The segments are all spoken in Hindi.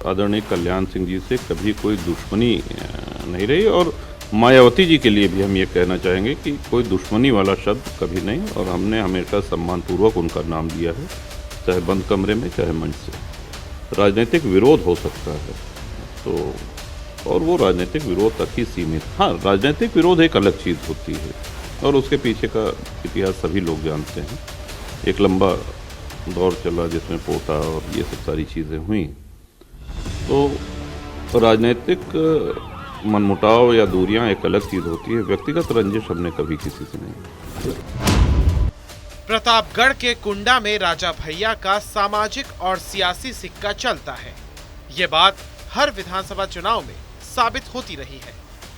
आदरणीय कल्याण सिंह जी से कभी कोई दुश्मनी नहीं रही और मायावती जी के लिए भी हम ये कहना चाहेंगे कि कोई दुश्मनी वाला शब्द कभी नहीं और हमने हमेशा सम्मानपूर्वक उनका नाम लिया है, चाहे बंद कमरे में चाहे मंच से। राजनीतिक विरोध हो सकता है तो और वो राजनीतिक विरोध तक ही सीमित। हाँ, राजनीतिक विरोध एक अलग चीज़ होती है और उसके पीछे का इतिहास सभी लोग जानते हैं। एक लंबा दौर चला जिसमें पोटा और ये सब सारी चीज़ें हुई। तो राजनीतिक मनमुटाव या दूरियां एक अलग चीज़ होती है, व्यक्तिगत रंजिश हमने कभी किसी से नहीं। प्रतापगढ़ के कुंडा में राजा भैया का सामाजिक और सियासी सिक्का चलता है। ये बात हर विधानसभा चुनाव में साबित होती रही है।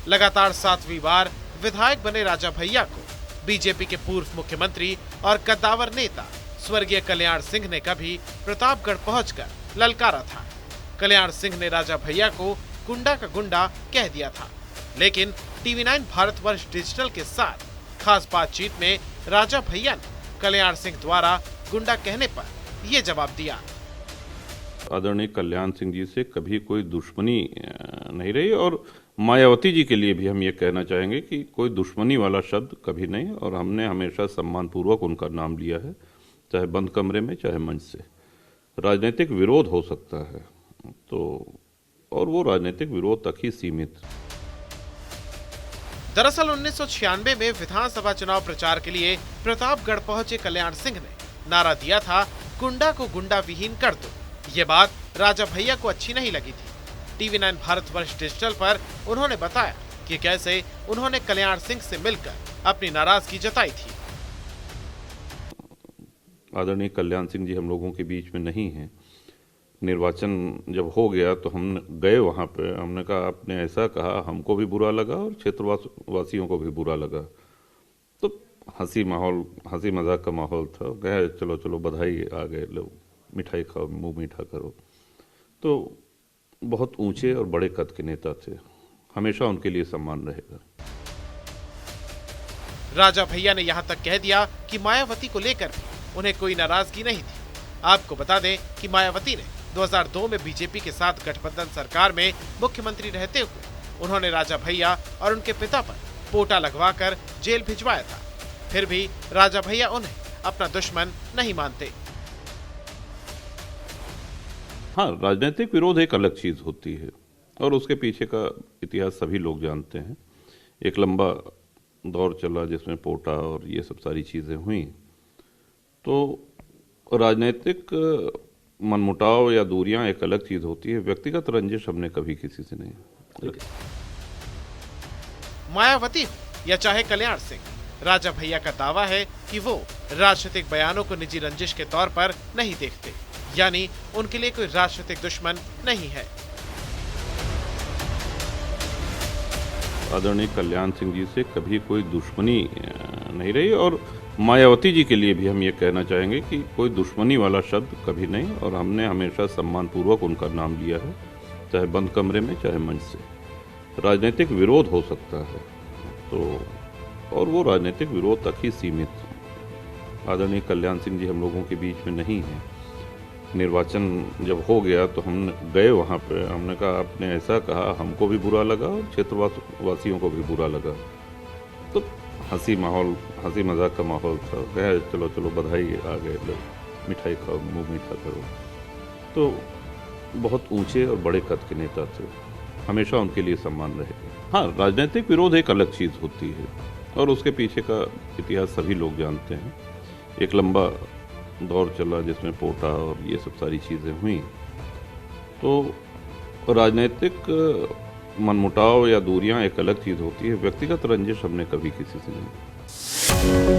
लगातार 7वीं बार विधायक बने राजा भैया को बीजेपी के पूर्व मुख्यमंत्री और कद्दावर नेता स्वर्गीय कल्याण सिंह ने कभी प्रतापगढ़ पहुंचकर ललकारा था। कल्याण सिंह ने राजा भैया को कुंडा का गुंडा कह दिया था, लेकिन टीवी9 भारतवर्ष डिजिटल के साथ खास बातचीत में राजा भैया ने कल्याण सिंह द्वारा गुंडा कहने पर यह जवाब दिया। आदरणीय कल्याण सिंह जी से कभी कोई दुश्मनी नहीं रही और मायावती जी के लिए भी हम ये कहना चाहेंगे कि कोई दुश्मनी वाला शब्द कभी नहीं और हमने हमेशा सम्मानपूर्वक उनका नाम लिया है, चाहे बंद कमरे में चाहे मंच से। राजनीतिक विरोध हो सकता है तो और वो राजनीतिक विरोध तक ही सीमित। दरअसल 1996 में विधानसभा चुनाव प्रचार के लिए प्रतापगढ़ पहुंचे कल्याण सिंह ने नारा दिया था, कुंडा को गुंडा विहीन कर दो। ये बात राजा भैया को अच्छी नहीं लगी थी। टीवी9 भारतवर्ष डिजिटल पर उन्होंने बताया कि कैसे उन्होंने कल्याण सिंह से मिलकर अपनी नाराजगी जताई थी। आदरणीय कल्याण सिंह जी हम लोगों के बीच में नहीं हैं। निर्वाचन जब हो गया तो हम गए वहाँ पे, हमने कहा आपने ऐसा कहा, हमको भी बुरा लगा और क्षेत्रवासियों को भी बुरा लगा। तो हंसी मजाक का माहौल था। कहे चलो चलो बधाई आ गए, लो मिठाई खाओ, मुंह मीठा करो। तो बहुत ऊंचे और बड़े कद के नेता थे, हमेशा उनके लिए सम्मान रहेगा। राजा भैया ने यहाँ तक कह दिया कि मायावती को लेकर भी उन्हें कोई नाराजगी नहीं थी। आपको बता दें कि मायावती ने 2002 में बीजेपी के साथ गठबंधन सरकार में मुख्यमंत्री रहते हुए उन्होंने राजा भैया और उनके पिता पर पोटा लगवाकर जेल भिजवाया था। फिर भी राजा भैया उन्हें अपना दुश्मन नहीं मानते। हाँ, राजनीतिक विरोध एक अलग चीज होती है और उसके पीछे का इतिहास सभी लोग जानते हैं। एक लंबा दौर चला जिसमें पोटा और ये सब सारी चीजें हुई। तो राजनीतिक मनमुटाव या दूरियां एक अलग चीज होती है, व्यक्तिगत रंजिश हमने कभी किसी से नहीं। मायावती या चाहे कल्याण सिंह, राजा भैया का दावा है कि वो राजनीतिक बयानों को निजी रंजिश के तौर पर नहीं देखते, यानी उनके लिए कोई राजनीतिक दुश्मन नहीं है। आदरणीय कल्याण सिंह जी से कभी कोई दुश्मनी नहीं रही और मायावती जी के लिए भी हम ये कहना चाहेंगे कि कोई दुश्मनी वाला शब्द कभी नहीं और हमने हमेशा सम्मानपूर्वक उनका नाम लिया है, चाहे बंद कमरे में चाहे मंच से। राजनीतिक विरोध हो सकता है तो और वो राजनीतिक विरोध तक ही सीमित। आदरणीय कल्याण सिंह जी हम लोगों के बीच में नहीं हैं। निर्वाचन जब हो गया तो हम गए वहाँ पे, हमने कहा आपने ऐसा कहा, हमको भी बुरा लगा और क्षेत्रवासियों को भी बुरा लगा। तो हंसी मजाक का माहौल था। कहे चलो चलो बधाई आ गए, लो मिठाई खाओ, मुंह मीठा करो। तो बहुत ऊंचे और बड़े कद के नेता थे, हमेशा उनके लिए सम्मान रहेगा। हाँ, राजनीतिक विरोध एक अलग चीज होती है और उसके पीछे का इतिहास सभी लोग जानते हैं। एक लंबा दौर चला जिसमें पोटा और ये सब सारी चीजें हुई। तो राजनीतिक मनमुटाव या दूरियां एक अलग चीज होती है, व्यक्तिगत रंजिश हमने कभी किसी से नहीं।